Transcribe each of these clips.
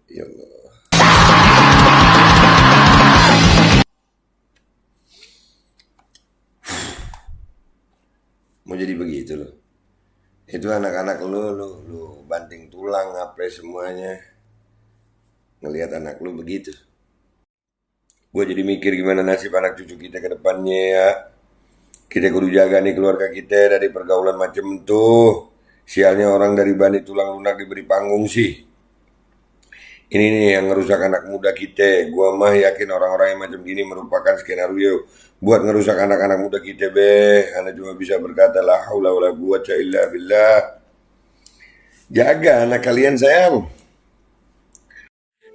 Ya Allah. Mau jadi begitu loh. Itu anak-anak lu banting tulang apa semuanya. Ngelihat anak lu begitu. Gue jadi mikir gimana nasib anak cucu kita ke depannya ya. Kita kudu jaga nih keluarga kita dari pergaulan macam tuh. Sialnya orang dari bani tulang lunak diberi panggung sih. Ini nih yang ngerusak anak muda kita. Gua mah yakin orang-orang yang macam gini merupakan skenario buat ngerusak anak-anak muda kita be. Ana cuma bisa berkata la haula wala quwata illa billah. Jaga anak kalian sayang.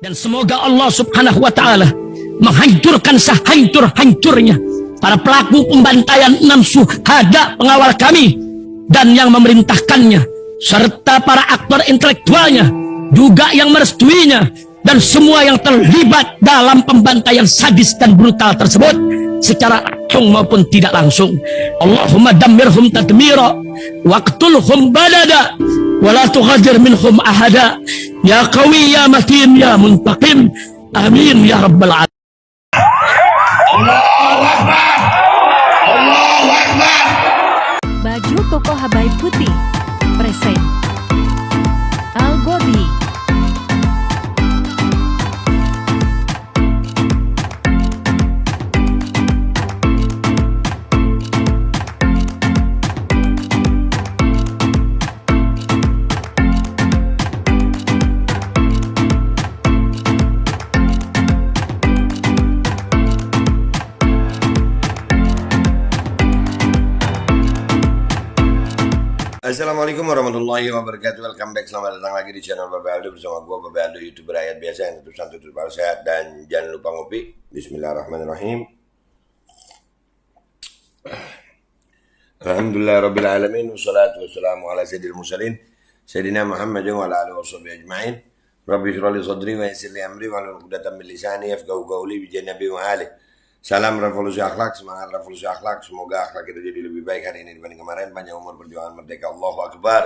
Dan semoga Allah subhanahu wa ta'ala menghancurkan sehancur-hancurnya para pelaku pembantaian 6 syuhada pengawal kami dan yang memerintahkannya, serta para aktor intelektualnya juga yang merestuinya, dan semua yang terlibat dalam pembantaian sadis dan brutal tersebut secara langsung maupun tidak langsung. Allahumma dammirhum tadmira waqtulhum badada wala tughadir minhum ahada ya qawi ya matin ya muntaqim amin ya rabbal alamin. Allahu Akbar. Allahu Akbar. Baju koko Habaib Putih present Al Gobi. Assalamualaikum warahmatullahi wabarakatuh. Welcome back, selamat datang lagi di channel Babe Aldo bersama gue Babe Aldo, YouTuber rakyat biasa yang tetap santai, tetap sehat, dan jangan lupa ngopi. Bismillahirrahmanirrahim. Alhamdulillah rabbil alamin, wassalatu wassalamu ala sayyidil mursalin sayyidina Muhammad wa ala alihi washabihi ajmain. Rabbi shrah li sadri wa yassir li amri wahlul 'uqdatam min lisani yafqahu qawli bi janabi wa ali. Salam revolusi akhlak, semangat revolusi akhlak. Semoga akhlak kita jadi lebih baik hari ini dibanding kemarin. Panjang umur, perjuangan merdeka. Allahu Akbar.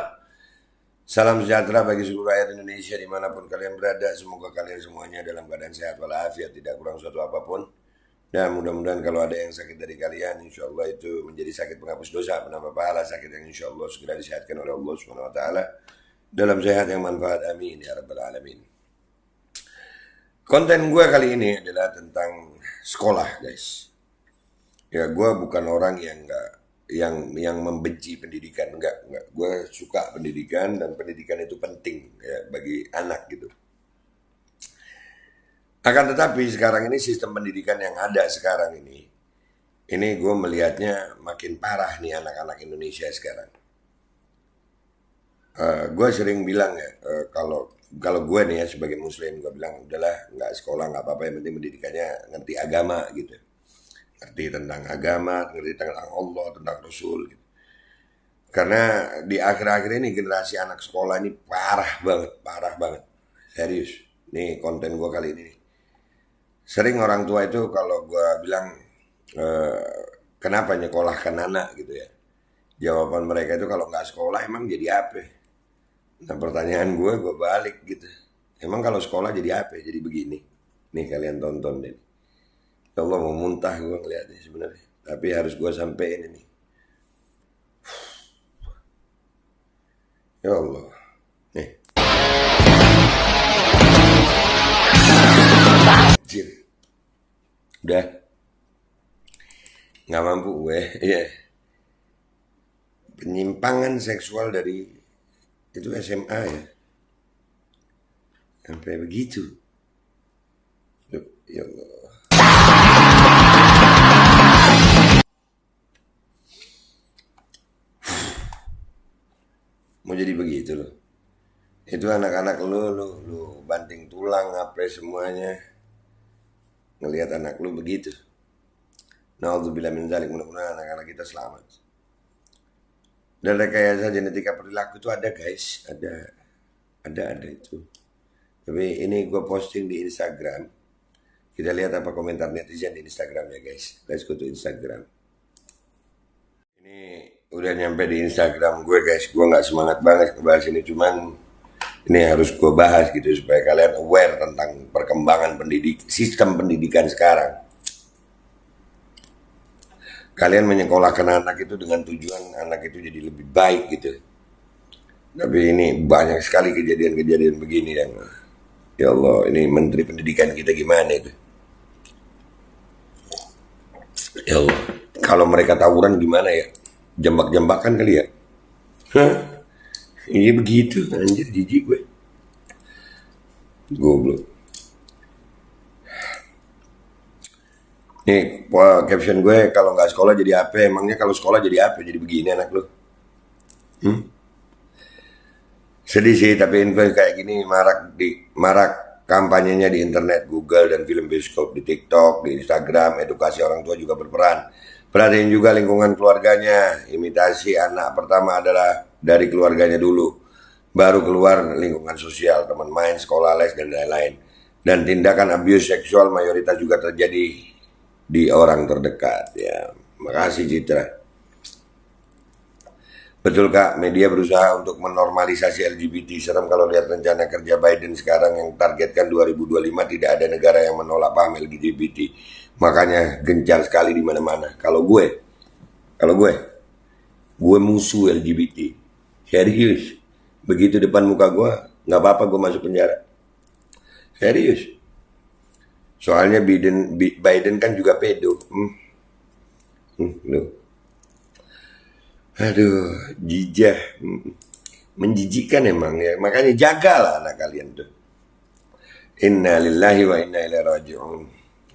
Salam sejahtera bagi seluruh rakyat Indonesia dimanapun kalian berada. Semoga kalian semuanya dalam keadaan sehat walafiat, tidak kurang suatu apapun. Dan mudah-mudahan kalau ada yang sakit dari kalian, insya Allah itu menjadi sakit penghapus dosa, penambah pahala, sakit yang insya Allah segera disehatkan oleh Allah Subhanahu Wa Taala dalam sehat yang manfaat. Amin ya rabbal alamin. Konten gue kali ini adalah tentang sekolah, guys. Ya, gue bukan orang yang membenci pendidikan, enggak. Gue suka pendidikan dan pendidikan itu penting ya bagi anak gitu. Akan tetapi sekarang ini sistem pendidikan yang ada sekarang ini gue melihatnya makin parah nih anak-anak Indonesia sekarang. Gue sering bilang ya, kalau gue nih ya sebagai muslim, gue bilang udahlah nggak sekolah nggak apa-apa, yang penting pendidikannya ngerti agama gitu, ngerti tentang agama, ngerti tentang Allah, tentang Rasul gitu. Karena di akhir-akhir ini generasi anak sekolah ini parah banget, serius. Nih konten gue kali ini. Sering orang tua itu kalau gue bilang kenapa nyekolahkan anak gitu ya, jawaban mereka itu kalau nggak sekolah emang jadi apa? Nah pertanyaan gue balik gitu. Emang kalau sekolah jadi apa? Jadi begini. Nih kalian tonton deh. Ya Allah mau muntah gue ngeliatnya sebenarnya. Tapi harus gue sampein ini. Ya Allah. Nih. Anjir. Udah. Gak mampu gue. Iya. Penyimpangan seksual dari itu SMA ya, sampai begitu. Ya Allah. Mau jadi begitu loh. Itu anak-anak lu banting tulang apa semuanya. Ngelihat anak lu begitu. Na'udzubillah min dzalik, mudah-mudahan anak-anak kita selamat. Dan rekayasa genetika perilaku itu ada, guys, ada itu. Tapi ini gue posting di Instagram. Kita lihat apa komentar netizen di Instagram ya, guys. Let's go to Instagram. Ini udah nyampe di Instagram gue, guys. Gue nggak semangat banget ngebahas ini, cuman Ini harus gue bahas gitu supaya kalian aware tentang perkembangan sistem pendidikan sekarang. Kalian menyekolahkan anak itu dengan tujuan anak itu jadi lebih baik gitu. Tapi ini banyak sekali kejadian-kejadian begini yang ya Allah, ini Menteri Pendidikan kita gimana itu? Ya Allah, kalau mereka tawuran gimana ya? Jambak-jambakan kali ya? Hah? Iya begitu, anjir jijik gue. Goblok. Nih, caption gue, kalau nggak sekolah jadi apa? Emangnya kalau sekolah jadi apa? Jadi begini anak lu. Sedih sih, tapi info kayak gini marak kampanyenya di internet, Google dan film bioskop, di TikTok, di Instagram, edukasi orang tua juga berperan. Perhatiin juga lingkungan keluarganya. Imitasi anak pertama adalah dari keluarganya dulu, baru keluar lingkungan sosial, teman main, sekolah, les, dan lain-lain. Dan tindakan abuse seksual mayoritas juga terjadi di orang terdekat. Ya, makasih Citra. Betul Kak, media berusaha untuk menormalisasi LGBT. Serem kalau lihat rencana kerja Biden sekarang yang targetkan 2025 tidak ada negara yang menolak paham LGBT. Makanya gencar sekali di mana-mana. Kalau gue musuh LGBT. Serius. Begitu depan muka gue, nggak apa-apa gue masuk penjara. Serius. Soalnya Biden kan juga pedo. Loh. Aduh, jijah. Menjijikkan emang ya. Makanya jagalah anak kalian tuh. Inna lillahi wa inna ilaihi raji'un.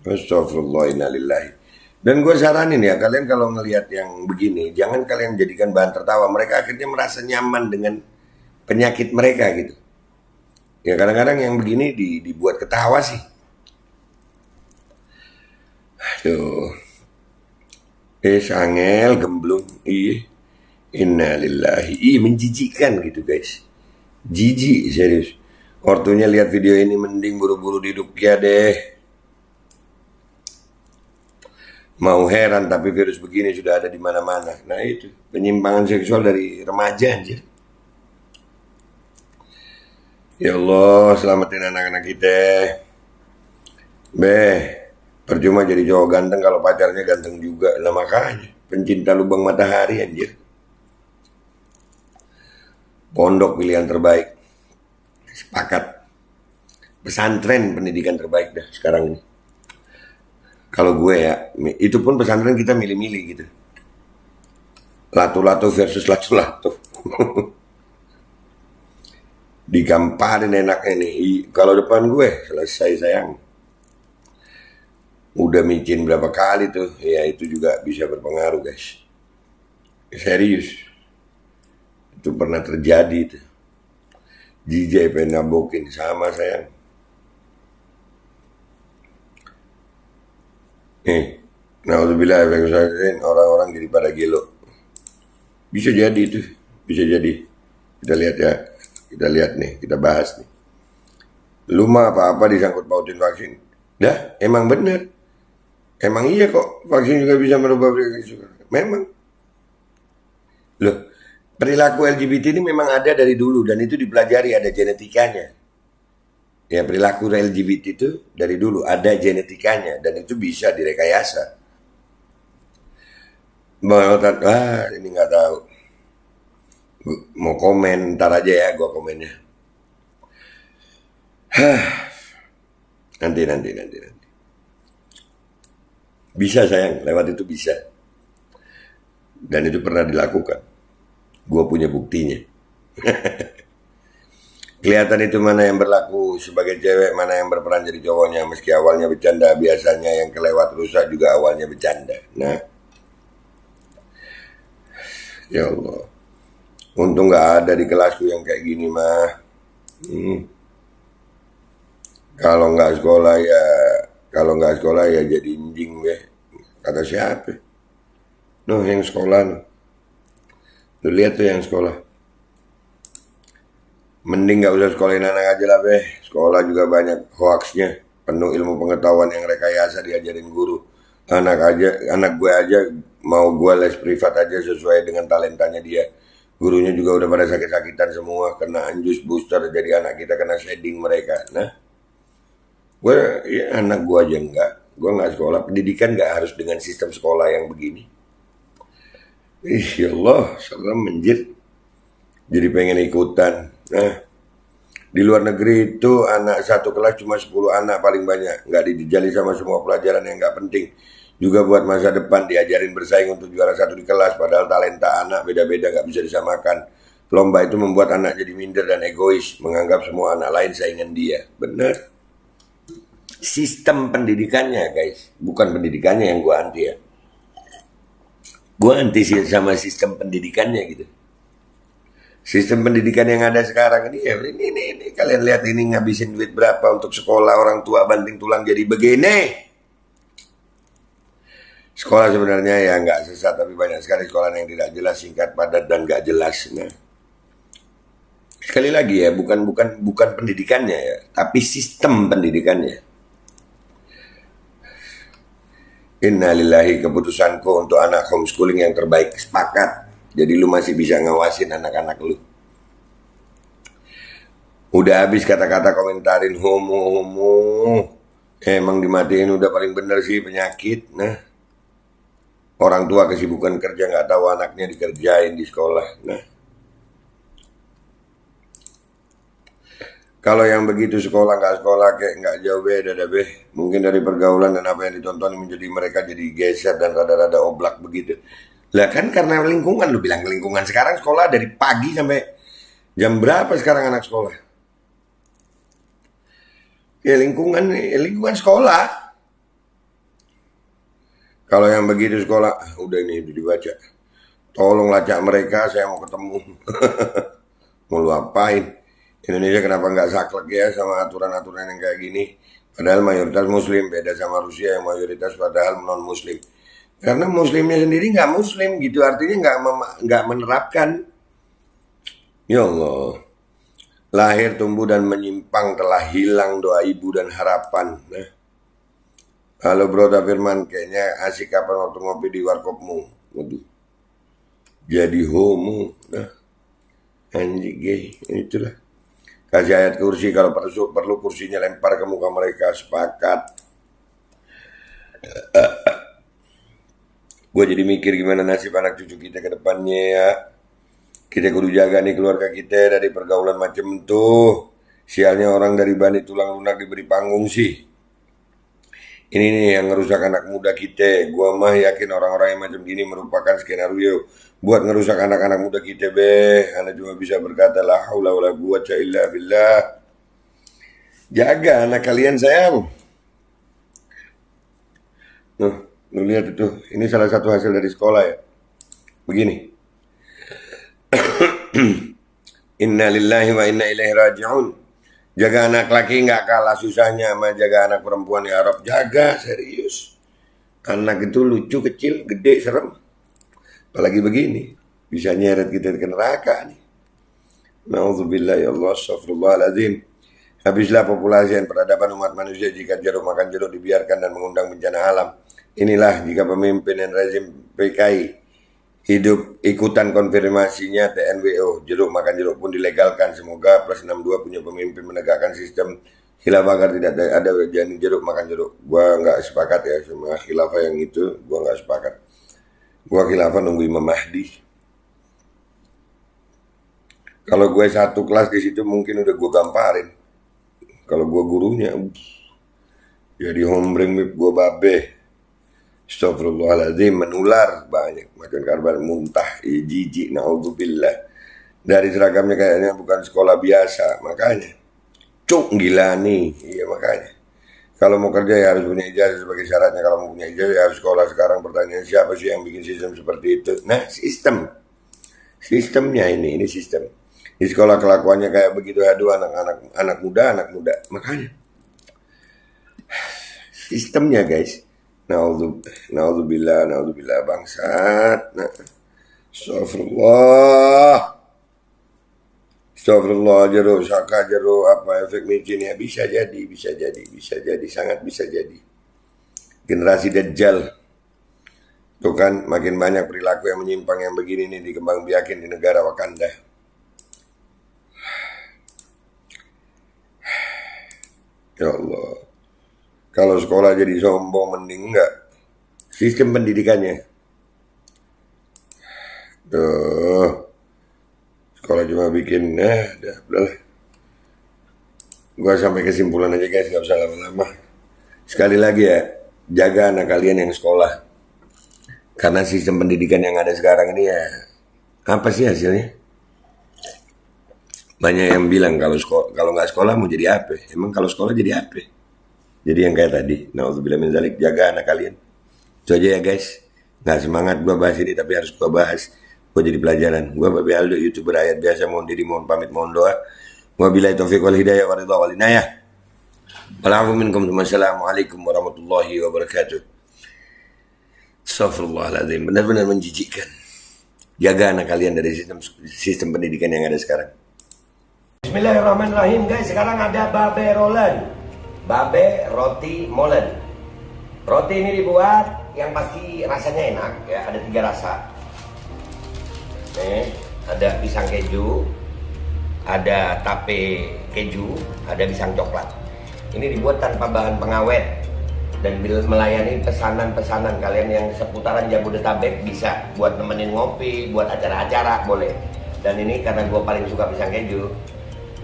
Astagfirullah, inna lillahi. Dan gue saranin ya, kalian kalau ngelihat yang begini, jangan kalian jadikan bahan tertawa. Mereka akhirnya merasa nyaman dengan penyakit mereka gitu. Ya kadang-kadang yang begini dibuat ketawa sih. Aduh. Angel gemblung. Iya. Innalillahi. Menjijikkan gitu guys. Jijik serius. Ortunya lihat video ini mending buru-buru diruqyah deh. Mau heran tapi virus begini sudah ada di mana-mana. Nah itu penyimpangan seksual dari remaja anjir. Ya Allah, selamatin anak-anak kita. Percuma jadi cowok ganteng kalau pacarnya ganteng juga. Lah makanya pencinta lubang matahari anjir. Pondok pilihan terbaik. Sepakat. Pesantren pendidikan terbaik dah sekarang ini. Kalau gue ya, itu pun pesantren kita milih-milih gitu. Latu-latu versus latu-latu. Digamparin enaknya nih. Kalau depan gue, selesai sayang. Udah micin berapa kali tuh. Ya itu juga bisa berpengaruh guys. Serius. Itu pernah terjadi tuh. Jijai pengen nabokin sama sayang. Naudzubillah orang-orang jadi pada gelo. Bisa jadi itu, bisa jadi. Kita lihat ya, kita lihat nih, kita bahas nih. Lu mah apa-apa disangkut pautin vaksin. Dah, emang bener. Emang iya kok, vaksin juga bisa merubah perilaku. Memang. Loh, perilaku LGBT ini memang ada dari dulu dan itu dipelajari, ada genetikanya. Ya perilaku LGBT itu dari dulu ada genetikanya dan itu bisa direkayasa. Ini nggak tahu. Mau komen ntar aja ya, gue komennya. Nanti. Bisa sayang, lewat itu bisa. Dan itu pernah dilakukan. Gue punya buktinya. Kelihatan itu mana yang berlaku sebagai cewek, mana yang berperan jadi cowoknya. Meski awalnya bercanda, biasanya yang kelewat rusak juga awalnya bercanda. Nah, ya Allah, untung gak ada di kelasku yang kayak gini mah. Kalau nggak sekolah ya jadi anjing deh. Kata siapa? Noh yang sekolah noh. Lu lihat tuh yang sekolah. Mending gak usah sekolahin anak aja lah Sekolah juga banyak hoaxnya. Penuh ilmu pengetahuan yang rekayasa diajarin guru. Anak gue aja mau gue les privat aja sesuai dengan talentanya dia. Gurunya juga udah pada sakit-sakitan semua, kena anjus booster, jadi anak kita kena shedding mereka. Nah, anak gue aja enggak. Gue nggak sekolah. Pendidikan nggak harus dengan sistem sekolah yang begini. Ya Allah, serem menjir. Jadi pengen ikutan. Nah, di luar negeri itu anak satu kelas cuma 10 anak paling banyak. Nggak dijali sama semua pelajaran yang nggak penting. Juga buat masa depan diajarin bersaing untuk juara satu di kelas. Padahal talenta anak beda-beda, nggak bisa disamakan. Lomba itu membuat anak jadi minder dan egois. Menganggap semua anak lain saingan dia. Bener. Sistem pendidikannya guys. Bukan pendidikannya yang gue anti ya. Gue anti sama sistem pendidikannya gitu. Sistem pendidikan yang ada sekarang ini, ini kalian lihat ini ngabisin duit berapa untuk sekolah, orang tua banting tulang jadi begini. Sekolah sebenarnya ya nggak sesat, tapi banyak sekali sekolah yang tidak jelas, singkat, padat, dan nggak jelas. Nah, sekali lagi ya, bukan pendidikannya ya, tapi sistem pendidikannya. Innalillahi, keputusanku untuk anak homeschooling yang terbaik, sepakat. Jadi lu masih bisa ngawasin anak-anak lu. Udah habis kata-kata komentarin homo. Emang dimatiin udah paling bener sih penyakit. Nah, orang tua kesibukan kerja nggak tahu anaknya dikerjain di sekolah. Nah, kalau yang begitu sekolah kayak nggak jauh beda dah beh. Mungkin dari pergaulan dan apa yang ditonton menjadi mereka jadi geser dan rada-rada oblak begitu. Lah kan karena lingkungan, lu bilang lingkungan sekarang sekolah dari pagi sampai jam berapa sekarang anak sekolah? Ya lingkungan sekolah. Kalau yang begitu sekolah, udah ini udah dibaca. Tolong lacak mereka, saya mau ketemu. Mau lu apain? Indonesia kenapa nggak saklek ya sama aturan-aturan yang kayak gini? Padahal mayoritas muslim, beda sama Rusia yang mayoritas padahal non muslim. Karena muslimnya sendiri nggak muslim gitu, artinya nggak menerapkan. Ya Allah, lahir, tumbuh dan menyimpang telah hilang doa ibu dan harapan. Nah, halo bro Firman, kayaknya asik kapan waktu ngopi di warkopmu. Waduh, jadi homo. Nah, anjing gay, itulah. Kasih ayat kursi, kalau perlu kursinya lempar ke muka mereka, sepakat. Gue jadi mikir gimana nasib anak cucu kita ke depannya ya. Kita kudu jaga nih keluarga kita dari pergaulan macam tuh. Sialnya orang dari bani tulang lunak diberi panggung sih. Ini nih yang ngerusak anak muda kita. Gua mah yakin orang-orang yang macam gini merupakan skenario buat ngerusak anak-anak muda kita beh. Anak cuma bisa berkata la haula wala quwwata illa billah. Jaga anak kalian sayang. Lu lihat itu, ini salah satu hasil dari sekolah ya. Begini. Inna lillahi wa inna ilaihi raji'un. Jaga anak laki nggak kalah susahnya sama jaga anak perempuan di Arab. Jaga, serius. Anak itu lucu, kecil, gede, serem. Apalagi begini, bisa nyeret kita ke neraka nih. Na'udzubillah ya Allah, astagfirullahaladzim. Habislah populasi dan peradaban umat manusia jika jeruk makan jeruk dibiarkan dan mengundang bencana alam. Inilah jika pemimpin dan rezim PKI hidup ikutan konfirmasinya TNWO, jeruk makan jeruk pun dilegalkan. Semoga plus 62 punya pemimpin menegakkan sistem khilafah agar tidak ada janin jeruk makan jeruk. Gua nggak sepakat ya sama khilafah yang itu, gua nggak sepakat. Gua khilafah nunggu Imam Mahdi. Kalau gue satu kelas di situ mungkin udah gue gamparin. Kalau gue gurunya, jadi hombreng gue babe. Astagfirullahaladzim, menular banyak macam karban muntah, jijik, naudzubillah. Dari seragamnya kayaknya bukan sekolah biasa, makanya cuk gila nih, iya makanya. Kalau mau kerja ya harus punya ijazah sebagai syaratnya. Kalau mau punya ijazah ya harus sekolah. Sekarang pertanyaan siapa sih yang bikin sistem seperti itu? Nah, sistemnya ini sistem. Di sekolah kelakuannya kayak begitu, aduh anak muda, makanya sistemnya guys. Naudzubillah bangsat. Nah, Astagfirullah jeruk saka jeruk apa efek micin ya bisa jadi sangat bisa jadi. Generasi Dajjal Tuh kan makin banyak perilaku yang menyimpang yang begini nih dikembangbiakin di negara Wakanda. Ya Allah. Kalau sekolah jadi sombong mending enggak. Sistem pendidikannya. Tuh. Sekolah cuma bikin, udahlah. Gua sampai kesimpulan aja guys, gak usah lama-lama. Sekali lagi ya, jaga anak kalian yang sekolah. Karena sistem pendidikan yang ada sekarang ini ya, apa sih hasilnya? Banyak yang bilang kalau nggak sekolah mau jadi apa? Emang kalau sekolah jadi apa? Jadi yang kayak tadi, naudzubillah min dzalik, jaga anak kalian. Itu aja ya guys. Nggak semangat gua bahas ini tapi harus gua bahas. Gua jadi pelajaran. Gua Babe Aldo, YouTuber ayat biasa, mohon diri, mohon pamit, mohon doa. Wabillahi taufiq wal hidayah wa ridha wal inayah. Wa'alaikum minkum. Wassalamualaikum warahmatullahi wabarakatuh. Astagfirullahaladzim, benar-benar menjijikkan. Jaga anak kalian dari sistem pendidikan yang ada sekarang. Bismillahirrahmanirrahim guys, sekarang ada babe rolen, babe roti molen. Roti ini dibuat yang pasti rasanya enak ya, ada 3 rasa. Nih, ada pisang keju, ada tape keju, ada pisang coklat. Ini dibuat tanpa bahan pengawet dan melayani pesanan-pesanan kalian yang seputaran Jabodetabek, bisa buat nemenin ngopi, buat acara-acara boleh. Dan ini karena gue paling suka pisang keju,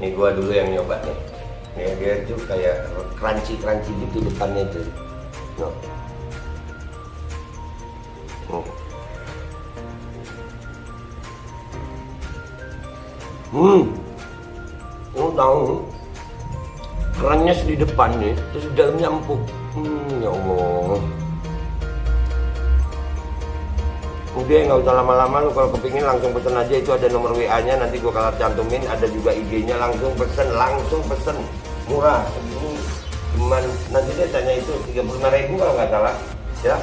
nih gue dulu yang nyoba nih. Nih dia tuh kayak crunchy gitu depannya tuh. No. Lu tahu kerannya di depan nih, terus di dalamnya empuk. Ya Allah. Udah nggak usah lama-lama, lu kalau kepingin langsung pesen aja, itu ada nomor WA-nya, nanti gua kalau cantumin, ada juga IG-nya, langsung pesen, murah segini, cuman nanti dia tanya itu 35.000 kalau nggak salah, ya.